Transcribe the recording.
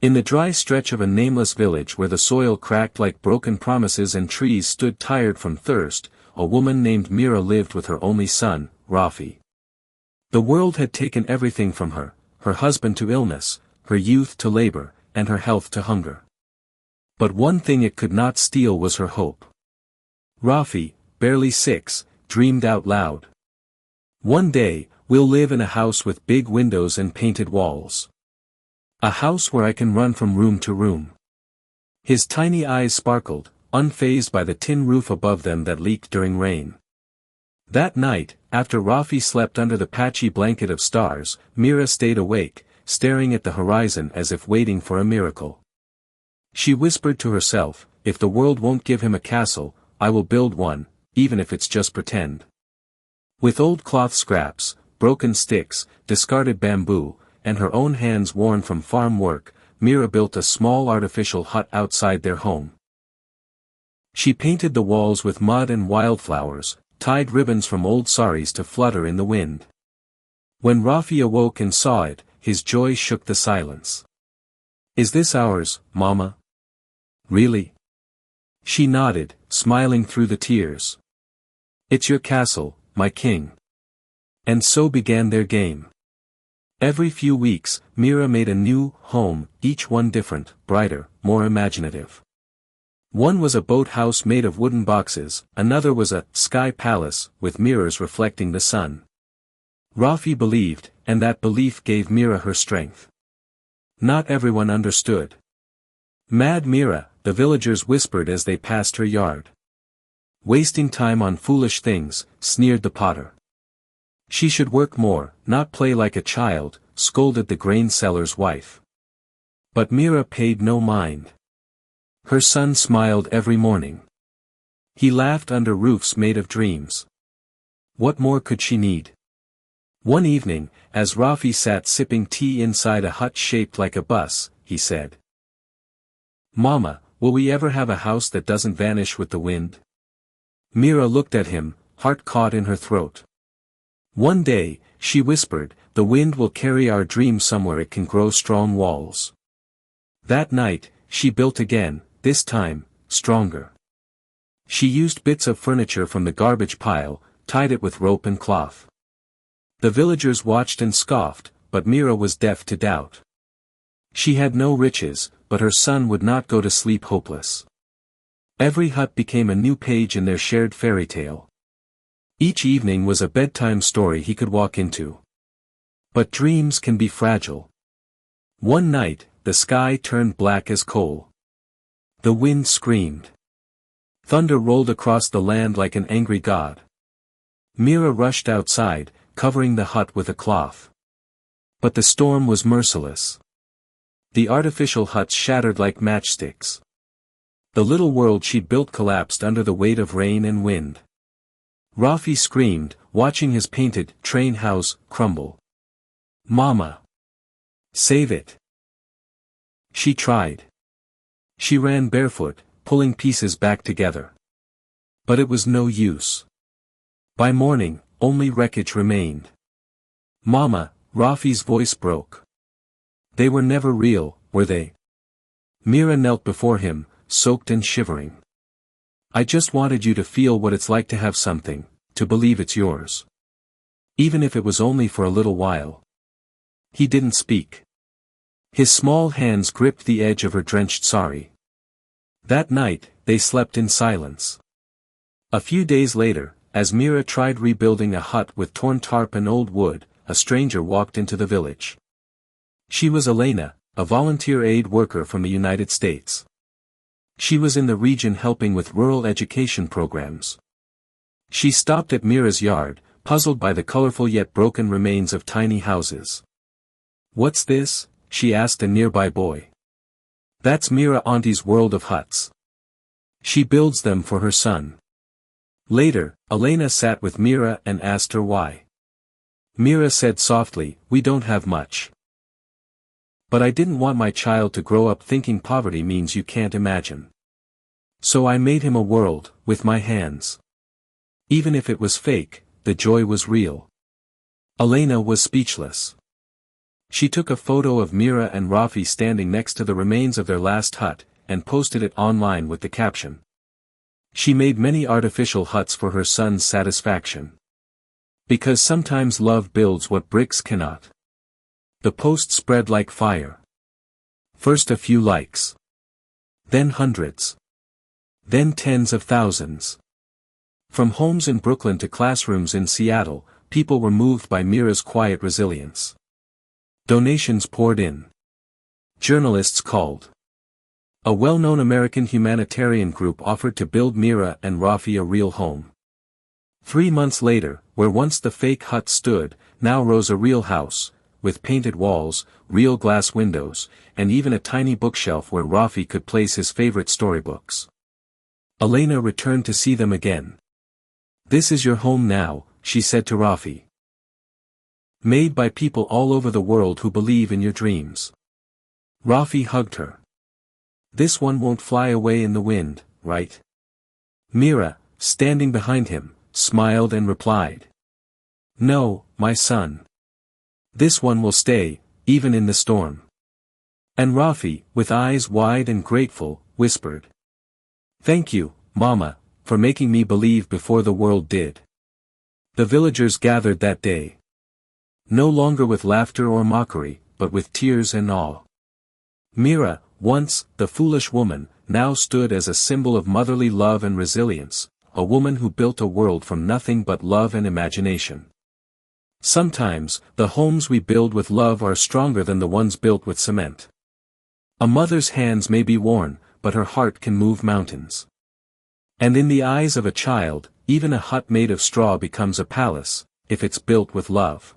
In the dry stretch of a nameless village where the soil cracked like broken promises and trees stood tired from thirst, a woman named Mira lived with her only son, Rafi. The world had taken everything from her, her husband to illness, her youth to labor, and her health to hunger. But one thing it could not steal was her hope. Rafi, barely 6, dreamed out loud. One day, we'll live in a house with big windows and painted walls. A house where I can run from room to room. His tiny eyes sparkled, unfazed by the tin roof above them that leaked during rain. That night, after Rafi slept under the patchy blanket of stars, Mira stayed awake, staring at the horizon as if waiting for a miracle. She whispered to herself, if the world won't give him a castle, I will build one, even if it's just pretend. With old cloth scraps, broken sticks, discarded bamboo, and her own hands worn from farm work, Mira built a small artificial hut outside their home. She painted the walls with mud and wildflowers, tied ribbons from old saris to flutter in the wind. When Rafi awoke and saw it, his joy shook the silence. Is this ours, Mama? Really? She nodded, smiling through the tears. It's your castle, my king. And so began their game. Every few weeks, Mira made a new home, each one different, brighter, more imaginative. One was a boat house made of wooden boxes, another was a sky palace, with mirrors reflecting the sun. Rafi believed, and that belief gave Mira her strength. Not everyone understood. Mad Mira, the villagers whispered as they passed her yard. Wasting time on foolish things, sneered the potter. She should work more, not play like a child, scolded the grain seller's wife. But Mira paid no mind. Her son smiled every morning. He laughed under roofs made of dreams. What more could she need? One evening, as Rafi sat sipping tea inside a hut shaped like a bus, he said, Mama, will we ever have a house that doesn't vanish with the wind? Mira looked at him, heart caught in her throat. One day, she whispered, the wind will carry our dream somewhere it can grow strong walls. That night, she built again, this time, stronger. She used bits of furniture from the garbage pile, tied it with rope and cloth. The villagers watched and scoffed, but Mira was deaf to doubt. She had no riches, but her son would not go to sleep hopeless. Every hut became a new page in their shared fairy tale. Each evening was a bedtime story he could walk into. But dreams can be fragile. One night, the sky turned black as coal. The wind screamed. Thunder rolled across the land like an angry god. Mira rushed outside, covering the hut with a cloth. But the storm was merciless. The artificial huts shattered like matchsticks. The little world she'd built collapsed under the weight of rain and wind. Rafi screamed, watching his painted train house crumble. Mama! Save it! She tried. She ran barefoot, pulling pieces back together. But it was no use. By morning, only wreckage remained. Mama, Rafi's voice broke. They were never real, were they? Mira knelt before him, soaked and shivering. I just wanted you to feel what it's like to have something, to believe it's yours. Even if it was only for a little while. He didn't speak. His small hands gripped the edge of her drenched sari. That night, they slept in silence. A few days later, as Mira tried rebuilding a hut with torn tarp and old wood, a stranger walked into the village. She was Elena, a volunteer aid worker from the United States. She was in the region helping with rural education programs. She stopped at Mira's yard, puzzled by the colorful yet broken remains of tiny houses. What's this? She asked a nearby boy. That's Mira Auntie's world of huts. She builds them for her son. Later, Elena sat with Mira and asked her why. Mira said softly, we don't have much. But I didn't want my child to grow up thinking poverty means you can't imagine. So I made him a world, with my hands. Even if it was fake, the joy was real. Elena was speechless. She took a photo of Mira and Rafi standing next to the remains of their last hut, and posted it online with the caption. She made many artificial huts for her son's satisfaction. Because sometimes love builds what bricks cannot. The post spread like fire. First a few likes. Then hundreds. Then tens of thousands. From homes in Brooklyn to classrooms in Seattle, people were moved by Mira's quiet resilience. Donations poured in. Journalists called. A well-known American humanitarian group offered to build Mira and Rafi a real home. 3 months later, where once the fake hut stood, now rose a real house, with painted walls, real glass windows, and even a tiny bookshelf where Rafi could place his favorite storybooks. Elena returned to see them again. "This is your home now," she said to Rafi. "Made by people all over the world who believe in your dreams." Rafi hugged her. "This one won't fly away in the wind, right?" Mira, standing behind him, smiled and replied. "No, my son. This one will stay, even in the storm." And Rafi, with eyes wide and grateful, whispered. "Thank you, Mama, for making me believe before the world did." The villagers gathered that day. No longer with laughter or mockery, but with tears and awe. Mira, once the foolish woman, now stood as a symbol of motherly love and resilience, a woman who built a world from nothing but love and imagination. Sometimes, the homes we build with love are stronger than the ones built with cement. A mother's hands may be worn, but her heart can move mountains. And in the eyes of a child, even a hut made of straw becomes a palace, if it's built with love.